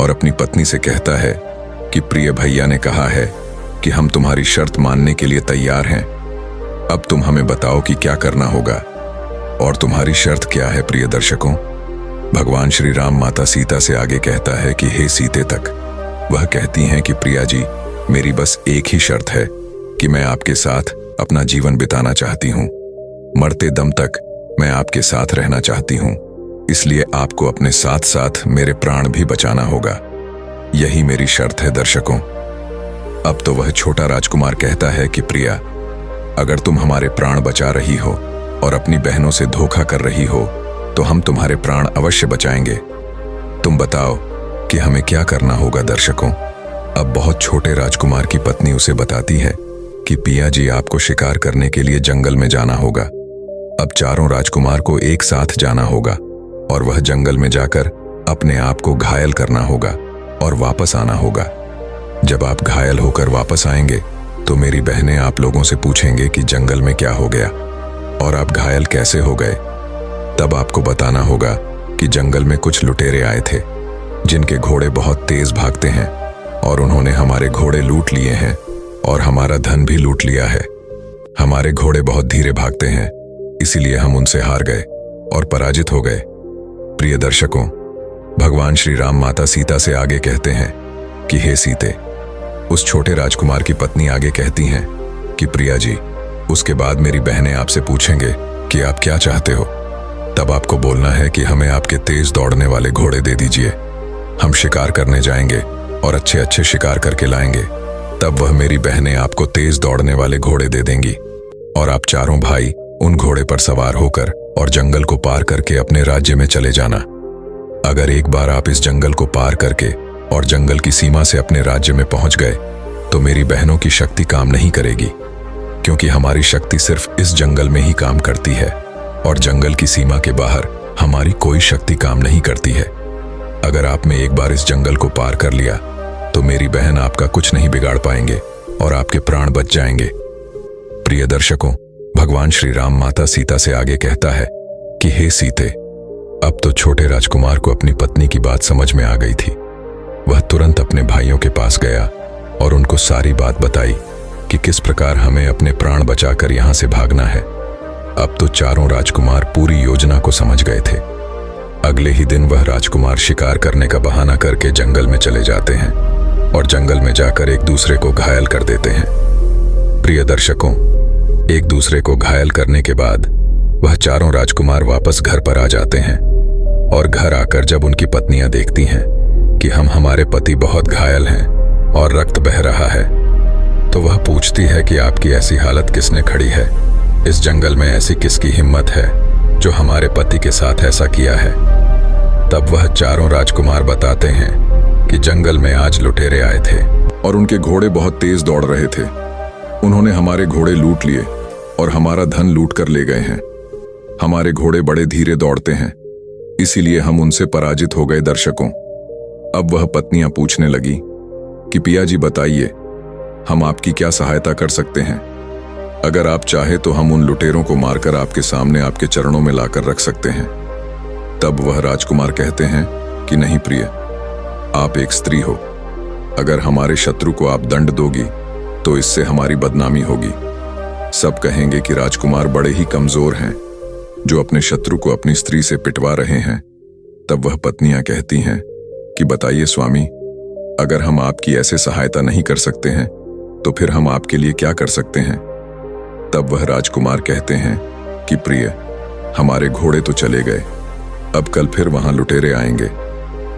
और अपनी पत्नी से कहता है कि प्रिय भैया ने कहा है कि हम तुम्हारी शर्त मानने के लिए तैयार हैं। अब तुम हमें बताओ कि क्या करना होगा और तुम्हारी शर्त क्या है। प्रिय दर्शकों, भगवान श्री राम माता सीता से आगे कहता है कि हे सीते तक, वह कहती हैं कि प्रिया जी, मेरी बस एक ही शर्त है कि मैं आपके साथ अपना जीवन बिताना चाहती हूँ। मरते दम तक मैं आपके साथ रहना चाहती हूँ, इसलिए आपको अपने साथ साथ मेरे प्राण भी बचाना होगा। यही मेरी शर्त है। दर्शकों, अब तो वह छोटा राजकुमार कहता है कि प्रिया, अगर तुम हमारे प्राण बचा रही हो और अपनी बहनों से धोखा कर रही हो, तो हम तुम्हारे प्राण अवश्य बचाएंगे। तुम बताओ कि हमें क्या करना होगा। दर्शकों, अब बहुत छोटे राजकुमार की पत्नी उसे बताती है कि पिया जी, आपको शिकार करने के लिए जंगल में जाना होगा। अब चारों राजकुमार को एक साथ जाना होगा और वह जंगल में जाकर अपने आप को घायल करना होगा और वापस आना होगा। जब आप घायल होकर वापस आएंगे, तो मेरी बहनें आप लोगों से पूछेंगे कि जंगल में क्या हो गया और आप घायल कैसे हो गए। तब आपको बताना होगा कि जंगल में कुछ लुटेरे आए थे जिनके घोड़े बहुत तेज भागते हैं और उन्होंने हमारे घोड़े लूट लिए हैं और हमारा धन भी लूट लिया है। हमारे घोड़े बहुत धीरे भागते हैं, इसीलिए हम उनसे हार गए और पराजित हो गए। प्रिय दर्शकों, भगवान श्री राम माता सीता से आगे कहते हैं कि हे सीते। उस छोटे राजकुमार की पत्नी आगे कहती हैं कि प्रिया जी, उसके बाद मेरी बहनें आपसे पूछेंगे कि आप क्या चाहते हो। तब आपको बोलना है कि हमें आपके तेज दौड़ने वाले घोड़े दे दीजिए। हम शिकार करने जाएंगे और अच्छे अच्छे शिकार करके लाएंगे। तब वह मेरी बहनें आपको तेज दौड़ने वाले घोड़े दे देंगी और आप चारों भाई उन घोड़े पर सवार होकर और जंगल को पार करके अपने राज्य में चले जाना। अगर एक बार आप इस जंगल को पार करके और जंगल की सीमा से अपने राज्य में पहुंच गए तो मेरी बहनों की शक्ति काम नहीं करेगी, क्योंकि हमारी शक्ति सिर्फ इस जंगल में ही काम करती है और जंगल की सीमा के बाहर हमारी कोई शक्ति काम नहीं करती है। अगर आपने एक बार इस जंगल को पार कर लिया तो मेरी बहन आपका कुछ नहीं बिगाड़ पाएंगे और आपके प्राण बच जाएंगे। प्रिय दर्शकों, भगवान श्री राम माता सीता से आगे कहता है कि हे सीते। अब तो छोटे राजकुमार को अपनी पत्नी की बात समझ में आ गई थी। वह तुरंत अपने भाइयों के पास गया और उनको सारी बात बताई कि किस प्रकार हमें अपने प्राण बचाकर यहां से भागना है। अब तो चारों राजकुमार पूरी योजना को समझ गए थे। अगले ही दिन वह राजकुमार शिकार करने का बहाना करके जंगल में चले जाते हैं और जंगल में जाकर एक दूसरे को घायल कर देते हैं। प्रिय दर्शकों, एक दूसरे को घायल करने के बाद वह चारों राजकुमार वापस घर पर आ जाते हैं और घर आकर जब उनकी पत्नियां देखती हैं कि हमारे पति बहुत घायल हैं और रक्त बह रहा है, तो वह पूछती है कि आपकी ऐसी हालत किसने खड़ी है। इस जंगल में ऐसी किसकी हिम्मत है जो हमारे पति के साथ ऐसा किया है। तब वह चारों राजकुमार बताते हैं कि जंगल में आज लुटेरे आए थे और उनके घोड़े बहुत तेज दौड़ रहे थे। उन्होंने हमारे घोड़े लूट लिए और हमारा धन लूट कर ले गए हैं। हमारे घोड़े बड़े धीरे दौड़ते हैं, इसीलिए हम उनसे पराजित हो गए। दर्शकों, अब वह पत्नियां पूछने लगी कि पिया जी बताइए, हम आपकी क्या सहायता कर सकते हैं। अगर आप चाहे तो हम उन लुटेरों को मारकर आपके सामने आपके चरणों में लाकर रख सकते हैं। तब वह राजकुमार कहते हैं कि नहीं प्रिय, आप एक स्त्री हो। अगर हमारे शत्रु को आप दंड दोगी तो इससे हमारी बदनामी होगी। सब कहेंगे कि राजकुमार बड़े ही कमजोर हैं जो अपने शत्रु को अपनी स्त्री से पिटवा रहे हैं। तब वह पत्नियां कहती हैं कि बताइए स्वामी, अगर हम आपकी ऐसे सहायता नहीं कर सकते हैं तो फिर हम आपके लिए क्या कर सकते हैं। तब वह राजकुमार कहते हैं कि प्रिय, हमारे घोड़े तो चले गए, अब कल फिर वहां लुटेरे आएंगे।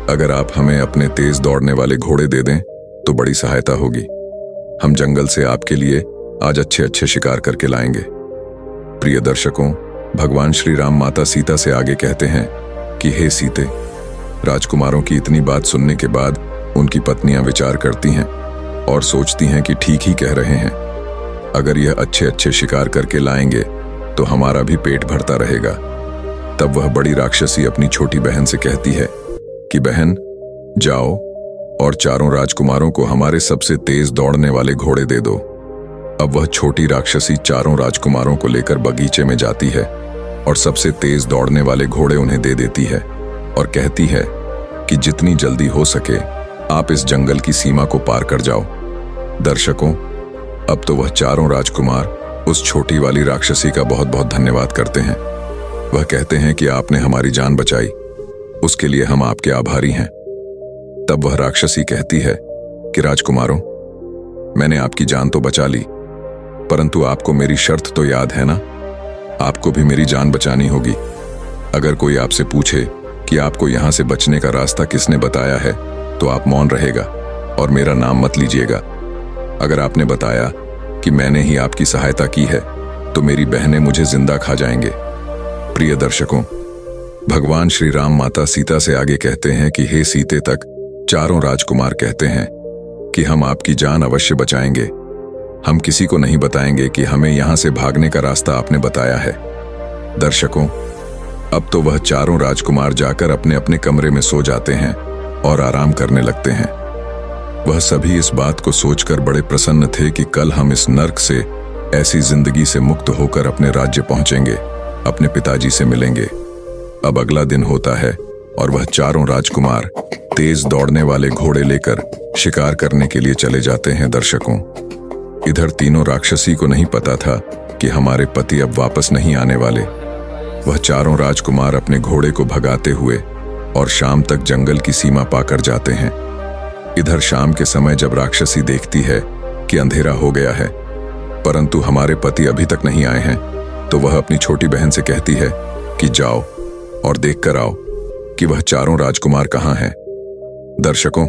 अगर आप हमें अपने तेज दौड़ने वाले घोड़े दे दें तो बड़ी सहायता होगी। हम जंगल से आपके लिए आज अच्छे अच्छे शिकार करके लाएंगे। प्रिय दर्शकों, भगवान श्री राम माता सीता से आगे कहते हैं कि हे सीते। राजकुमारों की इतनी बात सुनने के बाद उनकी पत्नियां विचार करती हैं और सोचती हैं कि ठीक ही कह रहे हैं। अगर यह अच्छे अच्छे शिकार करके लाएंगे तो हमारा भी पेट भरता रहेगा। तब वह बड़ी राक्षसी अपनी छोटी बहन से कहती है कि बहन, जाओ और चारों राजकुमारों को हमारे सबसे तेज दौड़ने वाले घोड़े दे दो। अब वह छोटी राक्षसी चारों राजकुमारों को लेकर बगीचे में जाती है और सबसे तेज दौड़ने वाले घोड़े उन्हें दे देती है और कहती है कि जितनी जल्दी हो सके आप इस जंगल की सीमा को पार कर जाओ। दर्शकों, अब तो वह चारों राजकुमार उस छोटी वाली राक्षसी का बहुत बहुत धन्यवाद करते हैं। वह कहते हैं कि आपने हमारी जान बचाई, उसके लिए हम आपके आभारी हैं। तब वह राक्षसी कहती है कि राजकुमारों, मैंने आपकी जान तो बचा ली, परंतु आपको मेरी शर्त तो याद है ना। आपको भी मेरी जान बचानी होगी। अगर कोई आपसे पूछे कि आपको यहां से बचने का रास्ता किसने बताया है तो आप मौन रहेगा और मेरा नाम मत लीजिएगा। अगर आपने बताया कि मैंने ही आपकी सहायता की है तो मेरी बहनें मुझे जिंदा खा जाएंगे। प्रिय दर्शकों, भगवान श्री राम माता सीता से आगे कहते हैं कि हे सीते। तक चारों राजकुमार कहते हैं कि हम आपकी जान अवश्य बचाएंगे। हम किसी को नहीं बताएंगे कि हमें यहां से भागने का रास्ता आपने बताया है। दर्शकों, अब तो वह चारों राजकुमार जाकर अपने अपने कमरे में सो जाते हैं और आराम करने लगते हैं। वह सभी इस बात को सोचकर बड़े प्रसन्न थे कि कल हम इस नर्क से, ऐसी जिंदगी से मुक्त होकर अपने राज्य पहुंचेंगे, अपने पिताजी से मिलेंगे। अब अगला दिन होता है और वह चारों राजकुमार तेज दौड़ने वाले घोड़े लेकर शिकार करने के लिए चले जाते हैं। दर्शकों, इधर तीनों राक्षसी को नहीं पता था कि हमारे पति अब वापस नहीं आने वाले। वह चारों राजकुमार अपने घोड़े को भगाते हुए और शाम तक जंगल की सीमा पाकर जाते हैं। इधर शाम के समय जब राक्षसी देखती है कि अंधेरा हो गया है परंतु हमारे पति अभी तक नहीं आए हैं, तो वह अपनी छोटी बहन से कहती है कि जाओ और देख कर आओ कि वह चारों राजकुमार कहाँ हैं। दर्शकों,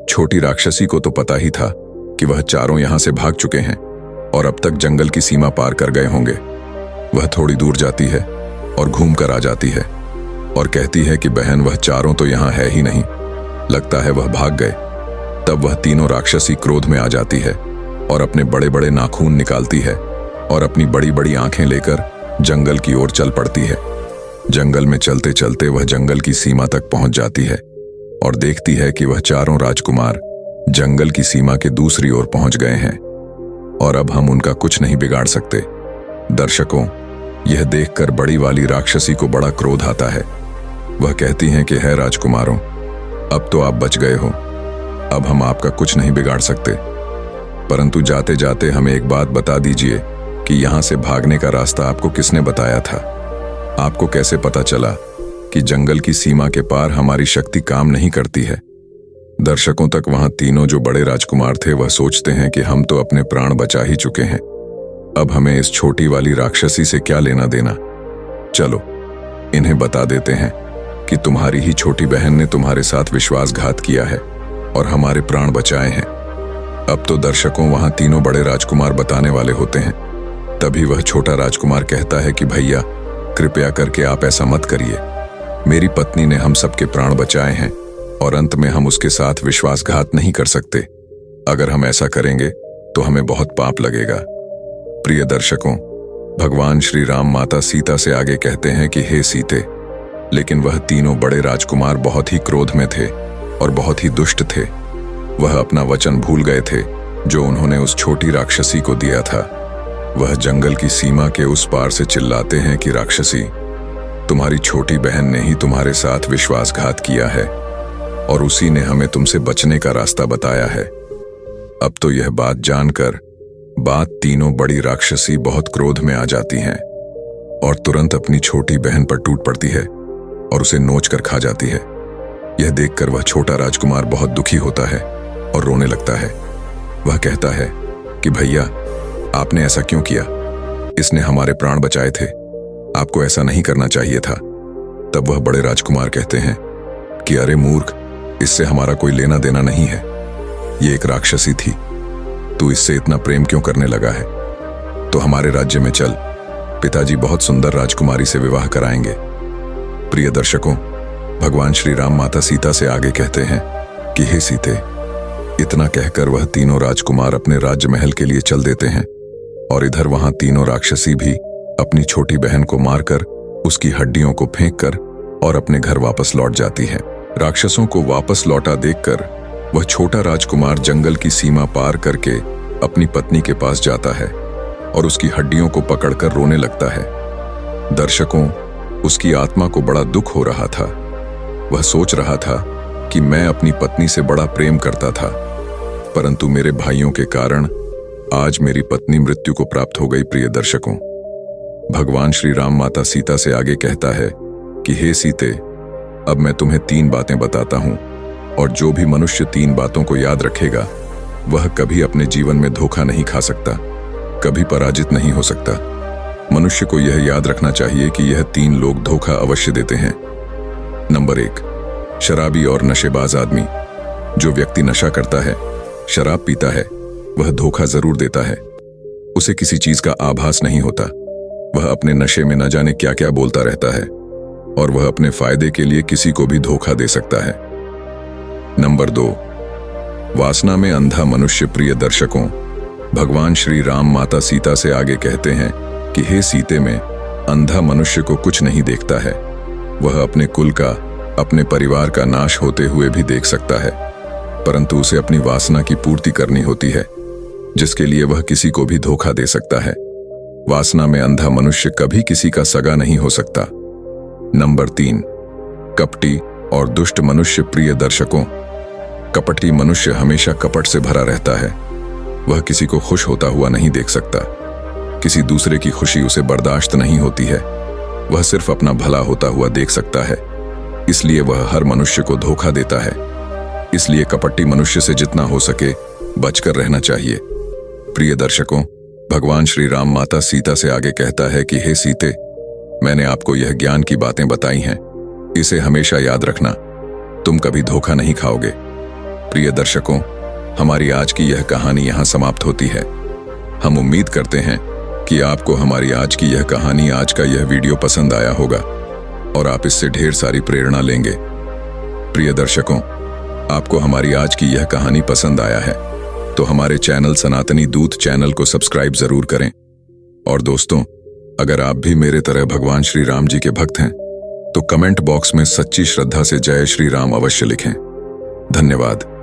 छोटी राक्षसी को तो पता ही था कि वह चारों यहां से भाग चुके हैं और अब तक जंगल की सीमा पार कर गए होंगे। वह थोड़ी दूर जाती है और घूम कर आ जाती है और कहती है कि बहन, वह चारों तो यहां है ही नहीं, लगता है वह भाग गए। तब वह तीनों राक्षसी क्रोध में आ जाती है और अपने बड़े बड़े नाखून निकालती है और अपनी बड़ी बड़ी आंखें लेकर जंगल की ओर चल पड़ती है। जंगल में चलते चलते वह जंगल की सीमा तक पहुंच जाती है और देखती है कि वह चारों राजकुमार जंगल की सीमा के दूसरी ओर पहुंच गए हैं और अब हम उनका कुछ नहीं बिगाड़ सकते। दर्शकों, यह देखकर बड़ी वाली राक्षसी को बड़ा क्रोध आता है। वह कहती हैं कि है राजकुमारों, अब तो आप बच गए हो, अब हम आपका कुछ नहीं बिगाड़ सकते, परंतु जाते जाते हमें एक बात बता दीजिए कि यहां से भागने का रास्ता आपको किसने बताया था? आपको कैसे पता चला कि जंगल की सीमा के पार हमारी शक्ति काम नहीं करती है? दर्शकों तक वहां तीनों जो बड़े राजकुमार थे वह सोचते हैं कि हम तो अपने प्राण बचा ही चुके हैं, अब हमें इस छोटी वाली राक्षसी से क्या लेना देना। चलो इन्हें बता देते हैं कि तुम्हारी ही छोटी बहन ने तुम्हारे साथ विश्वासघात किया है और हमारे प्राण बचाए हैं। अब तो दर्शकों, वहां तीनों बड़े राजकुमार बताने वाले होते हैं। तभी वह छोटा राजकुमार कहता है कि भैया, कृपया करके आप ऐसा मत करिए, मेरी पत्नी ने हम सबके प्राण बचाए हैं और अंत में हम उसके साथ विश्वासघात नहीं कर सकते। अगर हम ऐसा करेंगे तो हमें बहुत पाप लगेगा। प्रिय दर्शकों, भगवान श्री राम माता सीता से आगे कहते हैं कि हे सीते, लेकिन वह तीनों बड़े राजकुमार बहुत ही क्रोध में थे और बहुत ही दुष्ट थे। वह अपना वचन भूल गए थे जो उन्होंने उस छोटी राक्षसी को दिया था। वह जंगल की सीमा के उस पार से चिल्लाते हैं कि राक्षसी, तुम्हारी छोटी बहन ने ही तुम्हारे साथ विश्वासघात किया है और उसी ने हमें तुमसे बचने का रास्ता बताया है। अब तो यह बात जानकर तीनों बड़ी राक्षसी बहुत क्रोध में आ जाती हैं और तुरंत अपनी छोटी बहन पर टूट पड़ती है और उसे नोच कर खा जाती है। यह देखकर वह छोटा राजकुमार बहुत दुखी होता है और रोने लगता है। वह कहता है कि भैया, आपने ऐसा क्यों किया? इसने हमारे प्राण बचाए थे, आपको ऐसा नहीं करना चाहिए था। तब वह बड़े राजकुमार कहते हैं कि अरे मूर्ख, इससे हमारा कोई लेना देना नहीं है, ये एक राक्षसी थी, तू इससे इतना प्रेम क्यों करने लगा है? तो हमारे राज्य में चल, पिताजी बहुत सुंदर राजकुमारी से विवाह कराएंगे। प्रिय दर्शकों, भगवान श्री राम माता सीता से आगे कहते हैं कि हे सीते, इतना कहकर वह तीनों राजकुमार अपने राज्य महल के लिए चल देते हैं और इधर वहां तीनों राक्षसी भी अपनी छोटी बहन को मारकर उसकी हड्डियों को फेंककर और अपने घर वापस लौट जाती है। राक्षसों को वापस लौटा देखकर वह छोटा राजकुमार जंगल की सीमा पार करके अपनी पत्नी के पास जाता है और उसकी हड्डियों को पकड़कर रोने लगता है। दर्शकों, उसकी आत्मा को बड़ा दुख हो रहा था। वह सोच रहा था कि मैं अपनी पत्नी से बड़ा प्रेम करता था, परंतु मेरे भाइयों के कारण आज मेरी पत्नी मृत्यु को प्राप्त हो गई। प्रिय दर्शकों, भगवान श्री राम माता सीता से आगे कहता है कि हे सीते, अब मैं तुम्हें 3 बातें बताता हूं और जो भी मनुष्य 3 बातों को याद रखेगा वह कभी अपने जीवन में धोखा नहीं खा सकता, कभी पराजित नहीं हो सकता। मनुष्य को यह याद रखना चाहिए कि यह 3 लोग धोखा अवश्य देते हैं। नंबर 1, शराबी और नशेबाज आदमी। जो व्यक्ति नशा करता है, शराब पीता है, वह धोखा जरूर देता है। उसे किसी चीज का आभास नहीं होता। वह अपने नशे में न जाने क्या क्या बोलता रहता है और वह अपने फायदे के लिए किसी को भी धोखा दे सकता है। नंबर 2, वासना में अंधा मनुष्य। प्रिय दर्शकों, भगवान श्री राम माता सीता से आगे कहते हैं कि हे सीते, में अंधा मनुष्य को कुछ नहीं देखता है। वह अपने कुल का, अपने परिवार का नाश होते हुए भी देख सकता है, परंतु उसे अपनी वासना की पूर्ति करनी होती है, जिसके लिए वह किसी को भी धोखा दे सकता है। वासना में अंधा मनुष्य कभी किसी का सगा नहीं हो सकता। नंबर 3, कपटी और दुष्ट मनुष्य। प्रिय दर्शकों, कपटी मनुष्य हमेशा कपट से भरा रहता है। वह किसी को खुश होता हुआ नहीं देख सकता। किसी दूसरे की खुशी उसे बर्दाश्त नहीं होती है। वह सिर्फ अपना भला होता हुआ देख सकता है, इसलिए वह हर मनुष्य को धोखा देता है। इसलिए कपटी मनुष्य से जितना हो सके बचकर रहना चाहिए। प्रिय दर्शकों, भगवान श्री राम माता सीता से आगे कहता है कि हे सीते, मैंने आपको यह ज्ञान की बातें बताई हैं, इसे हमेशा याद रखना, तुम कभी धोखा नहीं खाओगे। प्रिय दर्शकों, हमारी आज की यह कहानी यहाँ समाप्त होती है। हम उम्मीद करते हैं कि आपको हमारी आज की यह कहानी, आज का यह वीडियो पसंद आया होगा और आप इससे ढेर सारी प्रेरणा लेंगे। प्रिय दर्शकों, आपको हमारी आज की यह कहानी पसंद आया है तो हमारे चैनल सनातनी दूत चैनल को सब्सक्राइब जरूर करें। और दोस्तों, अगर आप भी मेरे तरह भगवान श्री राम जी के भक्त हैं तो कमेंट बॉक्स में सच्ची श्रद्धा से जय श्री राम अवश्य लिखें। धन्यवाद।